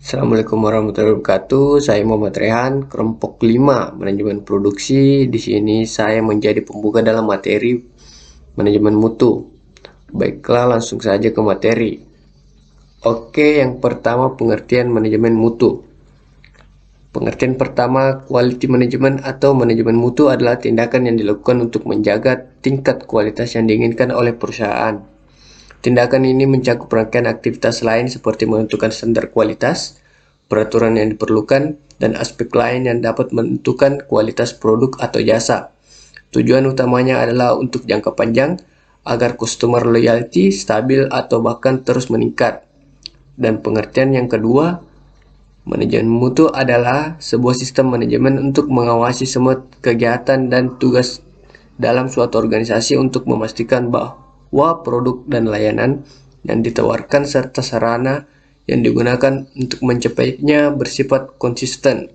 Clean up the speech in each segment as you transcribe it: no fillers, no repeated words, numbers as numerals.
Assalamualaikum warahmatullahi wabarakatuh. Saya Muhammad Rehan, kelompok 5 manajemen produksi. Di sini saya menjadi pembuka dalam materi manajemen mutu. Baiklah, langsung saja ke materi. Oke, yang pertama pengertian manajemen mutu. Pengertian pertama, quality management atau manajemen mutu adalah tindakan yang dilakukan untuk menjaga tingkat kualitas yang diinginkan oleh perusahaan. Tindakan ini mencakup rangkaian aktivitas lain seperti menentukan standar kualitas, peraturan yang diperlukan, dan aspek lain yang dapat menentukan kualitas produk atau jasa. Tujuan utamanya adalah untuk jangka panjang, agar customer loyalty stabil atau bahkan terus meningkat. Dan pengertian yang kedua, manajemen mutu adalah sebuah sistem manajemen untuk mengawasi semua kegiatan dan tugas dalam suatu organisasi untuk memastikan bahwa produk dan layanan yang ditawarkan serta sarana yang digunakan untuk mencapainya bersifat konsisten.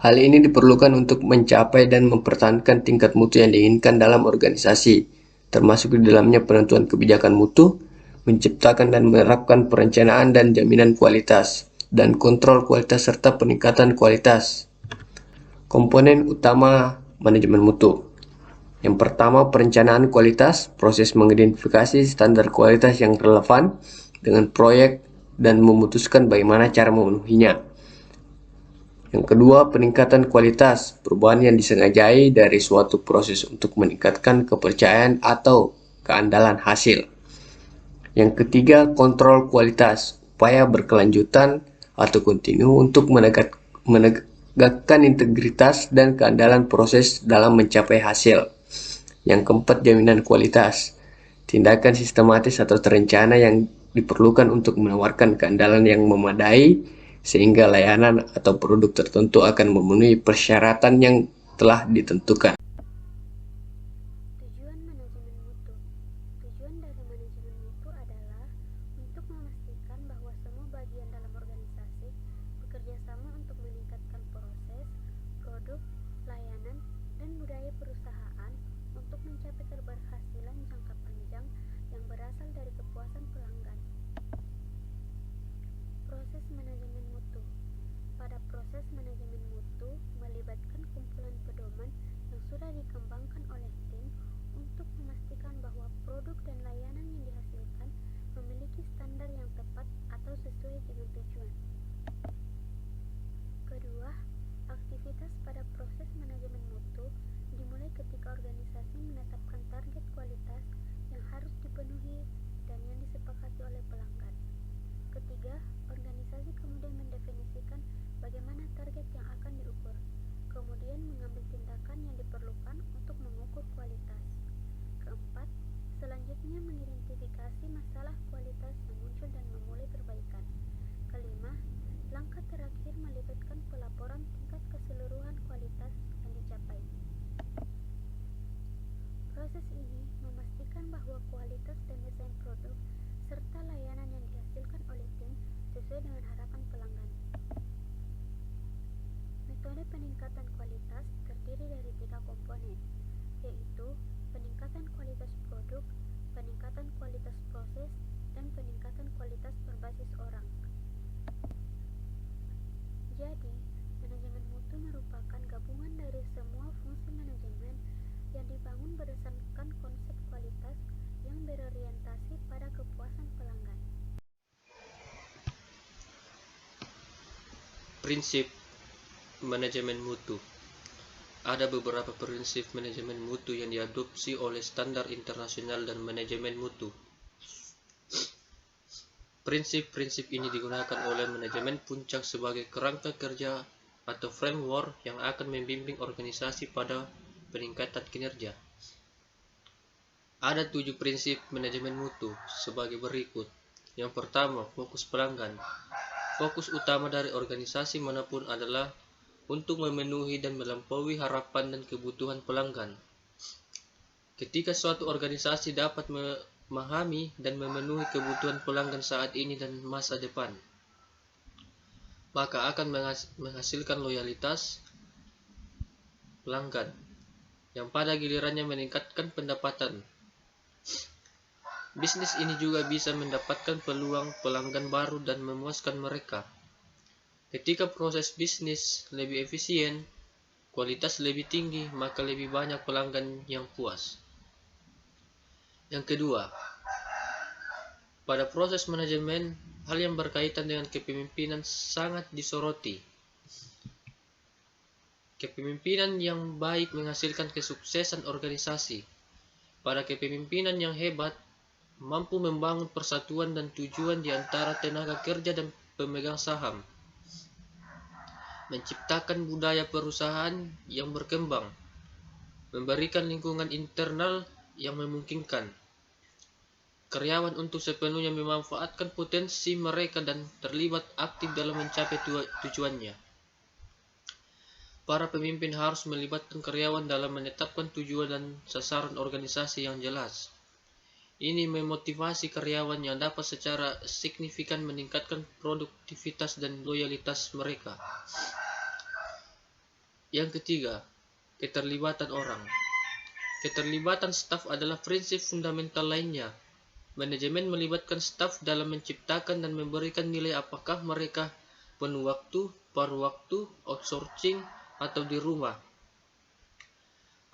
Hal ini diperlukan untuk mencapai dan mempertahankan tingkat mutu yang diinginkan dalam organisasi, termasuk di dalamnya penentuan kebijakan mutu, menciptakan dan menerapkan perencanaan dan jaminan kualitas, dan kontrol kualitas serta peningkatan kualitas. Komponen utama manajemen mutu. Yang pertama, perencanaan kualitas, proses mengidentifikasi standar kualitas yang relevan dengan proyek dan memutuskan bagaimana cara memenuhinya. Yang kedua, peningkatan kualitas, perubahan yang disengajai dari suatu proses untuk meningkatkan kepercayaan atau keandalan hasil. Yang ketiga, kontrol kualitas, upaya berkelanjutan atau kontinu untuk menegakkan integritas dan keandalan proses dalam mencapai hasil. Yang keempat, jaminan kualitas, tindakan sistematis atau terencana yang diperlukan untuk menawarkan keandalan yang memadai sehingga layanan atau produk tertentu akan memenuhi persyaratan yang telah ditentukan. Tujuan manajemen mutu. Tujuan dari manajemen mutu adalah untuk memastikan bahwa semua bagian dalam organisasi bekerja sama untuk meningkatkan proses, produk, layanan, dan budaya perusahaan untuk mencapai keberhasilan jangka panjang yang berasal dari kepuasan pelanggan. Proses manajemen mutu. Pada proses manajemen mutu melibatkan kumpulan pedoman yang sudah dikembangkan oleh tim untuk memastikan bahwa produk dan layanan yang dihasilkan memiliki standar yang tepat atau sesuai dengan tujuan. Kedua, aktivitas pada proses manajemen mutu dimulai ketika organisasi menetapkan target kualitas yang harus dipenuhi dan yang disepakati oleh pelanggan. Ketiga, organisasi kemudian mendefinisikan bagaimana target yang akan diukur, kemudian mengambil tindakan yang diperlukan untuk mengukur kualitas. Keempat, selanjutnya mengidentifikasi masalah kualitas yang muncul dan memulai perbaikan. Kelima, langkah terakhir melibatkan pelaporan tingkat keseluruhan kualitas yang dicapai. Proses ini memastikan bahwa kualitas dan desain produk serta layanan yang dihasilkan oleh tim sesuai dengan harapan pelanggan. Metode peningkatan kualitas terdiri dari 3 komponen, yaitu peningkatan kualitas produk, peningkatan kualitas proses, dan peningkatan kualitas berbasis orang. Jadi, manajemen mutu merupakan gabungan dari semua fungsi manajemen yang dibangun berdasarkan konsep kualitas yang berorientasi pada kepuasan pelanggan. Prinsip manajemen mutu. Ada beberapa prinsip manajemen mutu yang diadopsi oleh standar internasional dan manajemen mutu. Prinsip-prinsip ini digunakan oleh manajemen puncak sebagai kerangka kerja atau framework yang akan membimbing organisasi pada peningkatan kinerja. Ada 7 prinsip manajemen mutu sebagai berikut. Yang pertama, fokus pelanggan. Fokus utama dari organisasi manapun adalah untuk memenuhi dan melampaui harapan dan kebutuhan pelanggan. Ketika suatu organisasi dapat memahami dan memenuhi kebutuhan pelanggan saat ini dan masa depan, maka akan menghasilkan loyalitas pelanggan, yang pada gilirannya meningkatkan pendapatan. Bisnis ini juga bisa mendapatkan peluang pelanggan baru dan memuaskan mereka. Ketika proses bisnis lebih efisien, kualitas lebih tinggi, maka lebih banyak pelanggan yang puas. Yang kedua, pada proses manajemen, hal yang berkaitan dengan kepemimpinan sangat disoroti. Kepemimpinan yang baik menghasilkan kesuksesan organisasi. Pada kepemimpinan yang hebat, mampu membangun persatuan dan tujuan di antara tenaga kerja dan pemegang saham, menciptakan budaya perusahaan yang berkembang, memberikan lingkungan internal yang memungkinkan karyawan untuk sepenuhnya memanfaatkan potensi mereka dan terlibat aktif dalam mencapai tujuannya. Para pemimpin harus melibatkan karyawan dalam menetapkan tujuan dan sasaran organisasi yang jelas. Ini memotivasi karyawan yang dapat secara signifikan meningkatkan produktivitas dan loyalitas mereka. Yang ketiga, keterlibatan orang. Keterlibatan staf adalah prinsip fundamental lainnya. Manajemen melibatkan staf dalam menciptakan dan memberikan nilai, apakah mereka penuh waktu, paruh waktu, outsourcing, atau di rumah.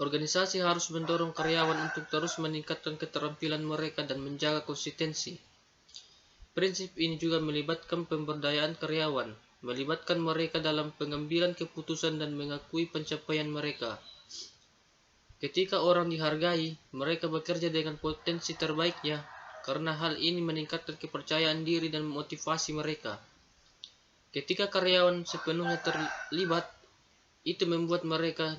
Organisasi harus mendorong karyawan untuk terus meningkatkan keterampilan mereka dan menjaga konsistensi. Prinsip ini juga melibatkan pemberdayaan karyawan, melibatkan mereka dalam pengambilan keputusan dan mengakui pencapaian mereka. Ketika orang dihargai, mereka bekerja dengan potensi terbaiknya, karena hal ini meningkatkan kepercayaan diri dan motivasi mereka. Ketika karyawan sepenuhnya terlibat, itu membuat mereka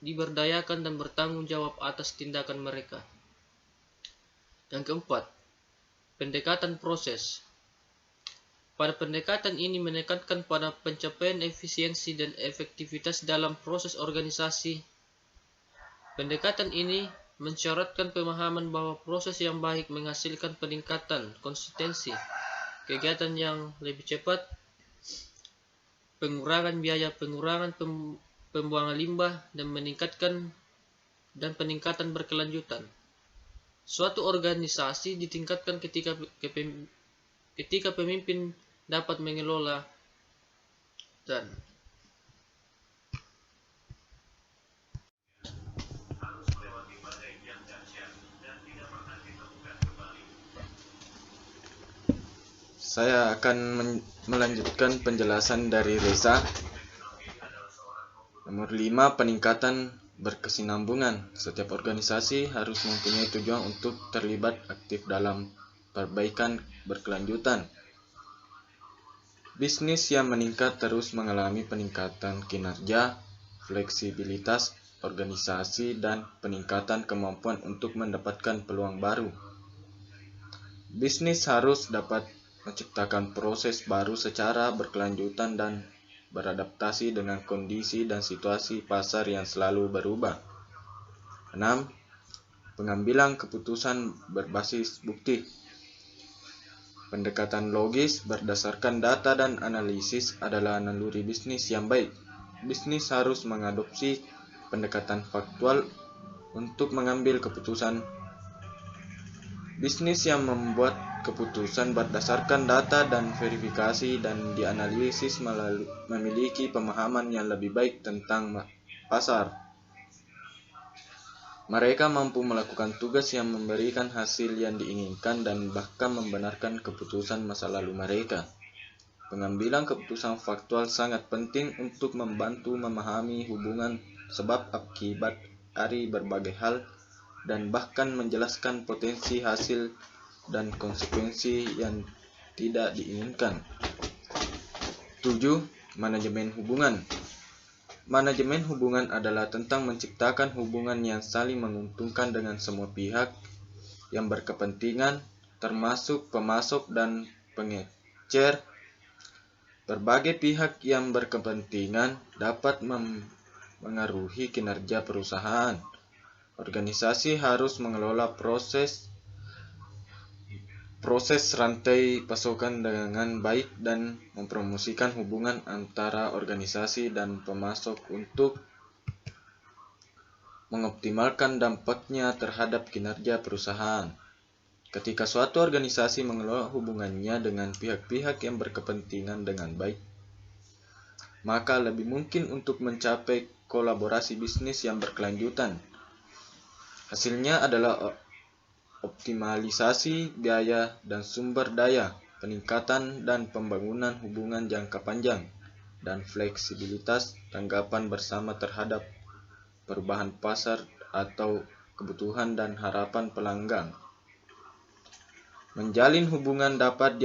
diberdayakan dan bertanggung jawab atas tindakan mereka. Yang keempat, pendekatan proses. Pada pendekatan ini menekankan pada pencapaian efisiensi dan efektivitas dalam proses organisasi. Pendekatan ini mensyaratkan pemahaman bahwa proses yang baik menghasilkan peningkatan konsistensi, kegiatan yang lebih cepat, pengurangan biaya, pengurangan pembuangan limbah, dan peningkatan berkelanjutan. Suatu organisasi ditingkatkan ketika pemimpin dapat mengelola dan Saya akan melanjutkan penjelasan dari Reza. Nomor 5, peningkatan berkesinambungan. Setiap organisasi harus mempunyai tujuan untuk terlibat aktif dalam perbaikan berkelanjutan. Bisnis yang meningkat terus mengalami peningkatan kinerja, fleksibilitas organisasi, dan peningkatan kemampuan untuk mendapatkan peluang baru. Bisnis harus dapat menciptakan proses baru secara berkelanjutan dan beradaptasi dengan kondisi dan situasi pasar yang selalu berubah. 6. Pengambilan keputusan berbasis bukti. Pendekatan logis berdasarkan data dan analisis adalah naluri bisnis yang baik. Bisnis harus mengadopsi pendekatan faktual untuk mengambil keputusan. Bisnis yang membuat keputusan berdasarkan data dan verifikasi dan dianalisis memiliki pemahaman yang lebih baik tentang pasar. Mereka mampu melakukan tugas yang memberikan hasil yang diinginkan dan bahkan membenarkan keputusan masa lalu mereka. Pengambilan keputusan faktual sangat penting untuk membantu memahami hubungan sebab akibat dari berbagai hal dan bahkan menjelaskan potensi hasil dan konsekuensi yang tidak diinginkan. 7. Manajemen hubungan. Manajemen hubungan adalah tentang menciptakan hubungan yang saling menguntungkan dengan semua pihak yang berkepentingan, termasuk pemasok dan pengecer. Berbagai pihak yang berkepentingan dapat mengaruhi kinerja perusahaan. Organisasi harus mengelola proses rantai pasokan dengan baik dan mempromosikan hubungan antara organisasi dan pemasok untuk mengoptimalkan dampaknya terhadap kinerja perusahaan. Ketika suatu organisasi mengelola hubungannya dengan pihak-pihak yang berkepentingan dengan baik, maka lebih mungkin untuk mencapai kolaborasi bisnis yang berkelanjutan. Hasilnya adalah optimalisasi biaya dan sumber daya, peningkatan dan pembangunan hubungan jangka panjang, dan fleksibilitas tanggapan bersama terhadap perubahan pasar atau kebutuhan dan harapan pelanggan. Menjalin hubungan dapat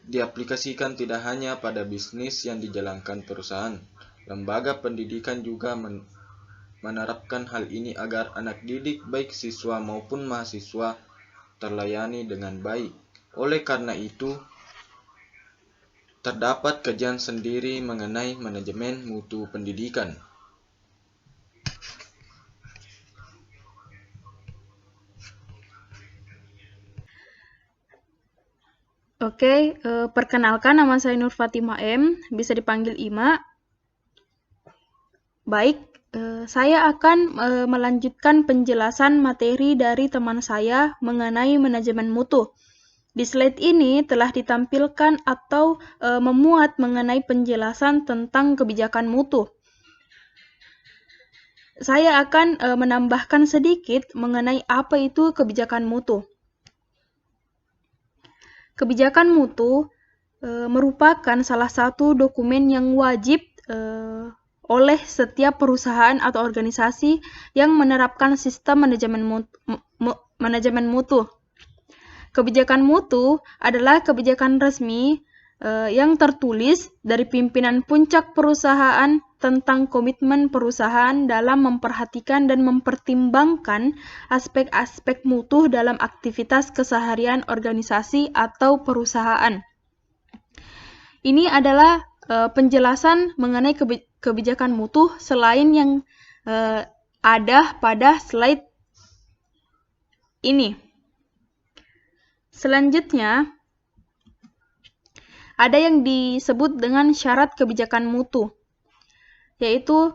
diaplikasikan tidak hanya pada bisnis yang dijalankan perusahaan. Lembaga pendidikan juga menerapkan hal ini agar anak didik baik siswa maupun mahasiswa terlayani dengan baik. Oleh karena itu, terdapat kajian sendiri mengenai manajemen mutu pendidikan. Oke, perkenalkan nama saya Nur Fatimah M, bisa dipanggil Ima. Baik, saya akan melanjutkan penjelasan materi dari teman saya mengenai manajemen mutu. Di slide ini telah ditampilkan atau memuat mengenai penjelasan tentang kebijakan mutu. Saya akan menambahkan sedikit mengenai apa itu kebijakan mutu. Kebijakan mutu merupakan salah satu dokumen yang wajib oleh setiap perusahaan atau organisasi yang menerapkan sistem manajemen mutu. Kebijakan mutu adalah kebijakan resmi yang tertulis dari pimpinan puncak perusahaan tentang komitmen perusahaan dalam memperhatikan dan mempertimbangkan aspek-aspek mutu dalam aktivitas keseharian organisasi atau perusahaan. Ini adalah penjelasan mengenai kebijakan mutu selain yang ada pada slide ini. Selanjutnya, ada yang disebut dengan syarat kebijakan mutu, yaitu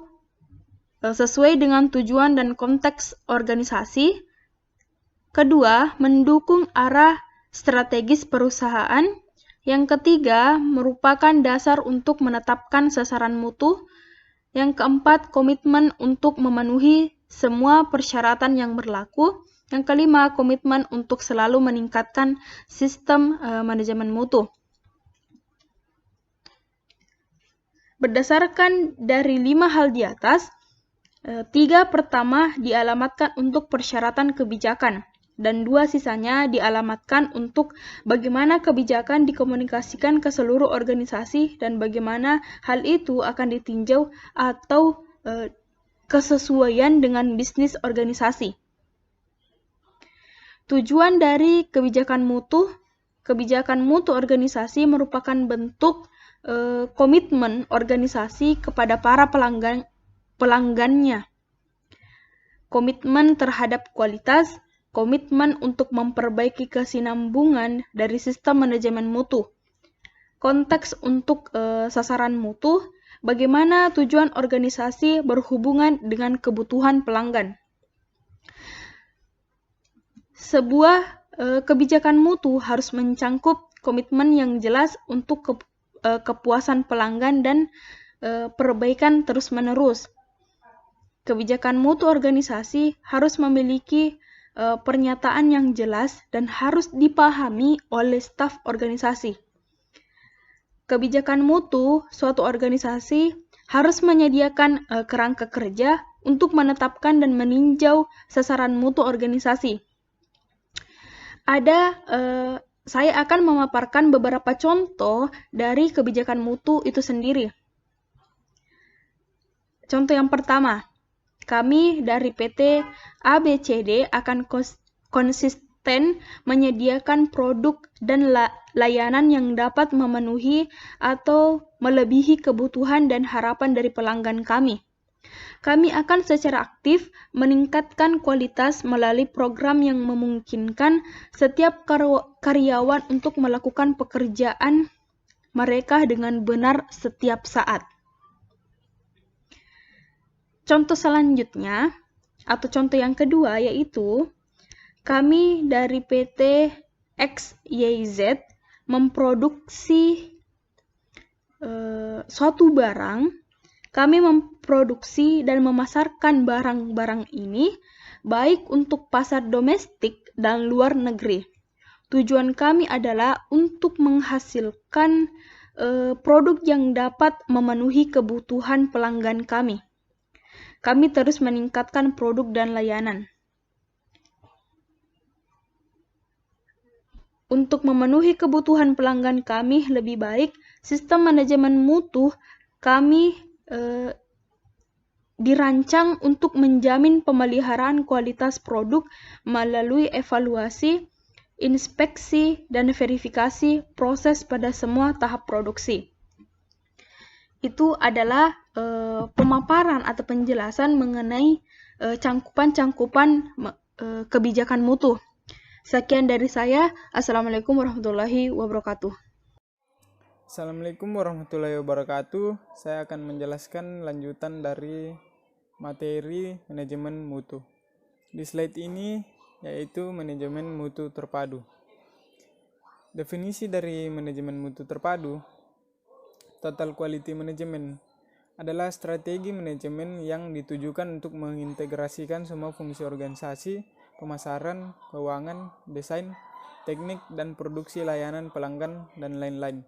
sesuai dengan tujuan dan konteks organisasi. Kedua, mendukung arah strategis perusahaan. Yang ketiga, merupakan dasar untuk menetapkan sasaran mutu. Yang keempat, komitmen untuk memenuhi semua persyaratan yang berlaku. Yang kelima, komitmen untuk selalu meningkatkan sistem manajemen mutu. Berdasarkan dari 5 hal di atas, 3 pertama dialamatkan untuk persyaratan kebijakan, dan 2 sisanya dialamatkan untuk bagaimana kebijakan dikomunikasikan ke seluruh organisasi dan bagaimana hal itu akan ditinjau atau kesesuaian dengan bisnis organisasi. Tujuan dari kebijakan mutu organisasi merupakan bentuk komitmen organisasi kepada para pelanggannya. Komitmen terhadap kualitas, komitmen untuk memperbaiki kesinambungan dari sistem manajemen mutu. Konteks untuk sasaran mutu, bagaimana tujuan organisasi berhubungan dengan kebutuhan pelanggan. Sebuah kebijakan mutu harus mencangkup komitmen yang jelas untuk kepuasan pelanggan dan perbaikan terus-menerus. Kebijakan mutu organisasi harus memiliki pernyataan yang jelas dan harus dipahami oleh staf organisasi. Kebijakan mutu suatu organisasi harus menyediakan kerangka kerja untuk menetapkan dan meninjau sasaran mutu organisasi. Saya akan memaparkan beberapa contoh dari kebijakan mutu itu sendiri. Contoh yang pertama, kami dari PT ABCD akan konsisten menyediakan produk dan layanan yang dapat memenuhi atau melebihi kebutuhan dan harapan dari pelanggan kami. Kami akan secara aktif meningkatkan kualitas melalui program yang memungkinkan setiap karyawan untuk melakukan pekerjaan mereka dengan benar setiap saat. Contoh selanjutnya, atau contoh yang kedua, yaitu kami dari PT XYZ memproduksi suatu barang, kami memproduksi dan memasarkan barang-barang ini baik untuk pasar domestik dan luar negeri. Tujuan kami adalah untuk menghasilkan produk yang dapat memenuhi kebutuhan pelanggan kami. Kami terus meningkatkan produk dan layanan. Untuk memenuhi kebutuhan pelanggan kami lebih baik, sistem manajemen mutu kami dirancang untuk menjamin pemeliharaan kualitas produk melalui evaluasi, inspeksi, dan verifikasi proses pada semua tahap produksi. Itu adalah pemaparan atau penjelasan mengenai cangkupan-cangkupan kebijakan mutu. Sekian dari saya. Assalamualaikum warahmatullahi wabarakatuh. Assalamualaikum warahmatullahi wabarakatuh. Saya akan menjelaskan lanjutan dari materi manajemen mutu. Di slide ini yaitu manajemen mutu terpadu. Definisi dari manajemen mutu terpadu, total quality management, adalah strategi manajemen yang ditujukan untuk mengintegrasikan semua fungsi organisasi, pemasaran, keuangan, desain, teknik, dan produksi layanan pelanggan, dan lain-lain,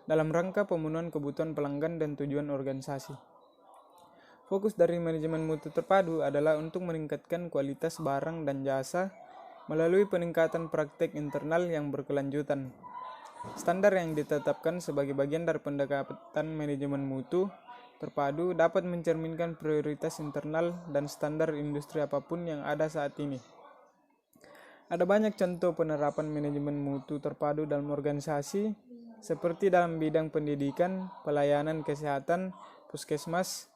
dalam rangka pemenuhan kebutuhan pelanggan dan tujuan organisasi. Fokus dari manajemen mutu terpadu adalah untuk meningkatkan kualitas barang dan jasa melalui peningkatan praktek internal yang berkelanjutan. Standar yang ditetapkan sebagai bagian dari pendekatan manajemen mutu terpadu dapat mencerminkan prioritas internal dan standar industri apapun yang ada saat ini. Ada banyak contoh penerapan manajemen mutu terpadu dalam organisasi, seperti dalam bidang pendidikan, pelayanan kesehatan, puskesmas.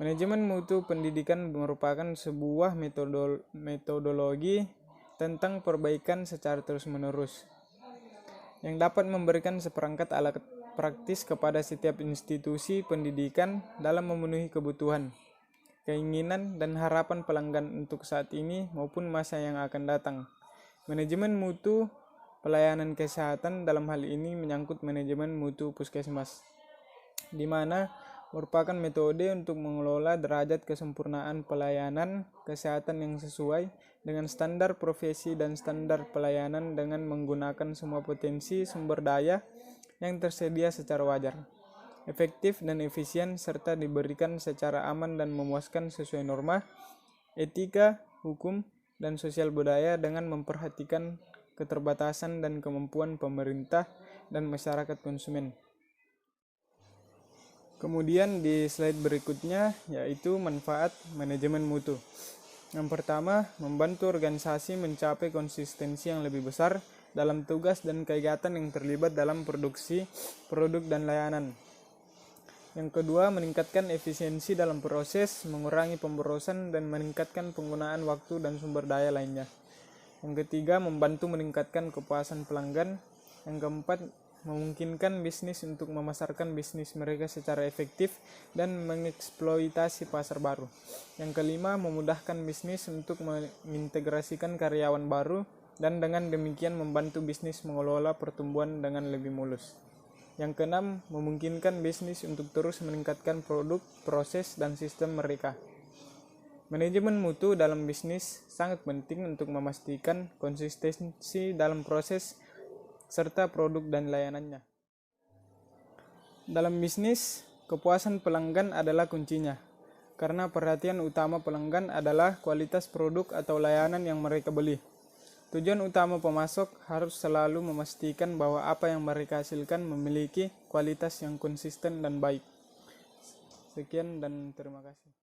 Manajemen mutu pendidikan merupakan sebuah metodologi tentang perbaikan secara terus-menerus, yang dapat memberikan seperangkat alat praktis kepada setiap institusi pendidikan dalam memenuhi kebutuhan, keinginan, dan harapan pelanggan untuk saat ini maupun masa yang akan datang. Manajemen mutu pelayanan kesehatan dalam hal ini menyangkut manajemen mutu puskesmas, di mana merupakan metode untuk mengelola derajat kesempurnaan pelayanan kesehatan yang sesuai dengan standar profesi dan standar pelayanan dengan menggunakan semua potensi sumber daya yang tersedia secara wajar, efektif dan efisien, serta diberikan secara aman dan memuaskan sesuai norma, etika, hukum, dan sosial budaya dengan memperhatikan keterbatasan dan kemampuan pemerintah dan masyarakat konsumen. Kemudian di slide berikutnya yaitu manfaat manajemen mutu. Yang pertama, membantu organisasi mencapai konsistensi yang lebih besar dalam tugas dan kegiatan yang terlibat dalam produksi produk dan layanan. Yang kedua, meningkatkan efisiensi dalam proses, mengurangi pemborosan, dan meningkatkan penggunaan waktu dan sumber daya lainnya. Yang ketiga, membantu meningkatkan kepuasan pelanggan. Yang keempat, memungkinkan bisnis untuk memasarkan bisnis mereka secara efektif dan mengeksploitasi pasar baru. Yang kelima, memudahkan bisnis untuk mengintegrasikan karyawan baru dan dengan demikian membantu bisnis mengelola pertumbuhan dengan lebih mulus. Yang keenam, memungkinkan bisnis untuk terus meningkatkan produk, proses, dan sistem mereka. Manajemen mutu dalam bisnis sangat penting untuk memastikan konsistensi dalam proses serta produk dan layanannya. Dalam bisnis, kepuasan pelanggan adalah kuncinya, karena perhatian utama pelanggan adalah kualitas produk atau layanan yang mereka beli. Tujuan utama pemasok harus selalu memastikan bahwa apa yang mereka hasilkan memiliki kualitas yang konsisten dan baik. Sekian dan terima kasih.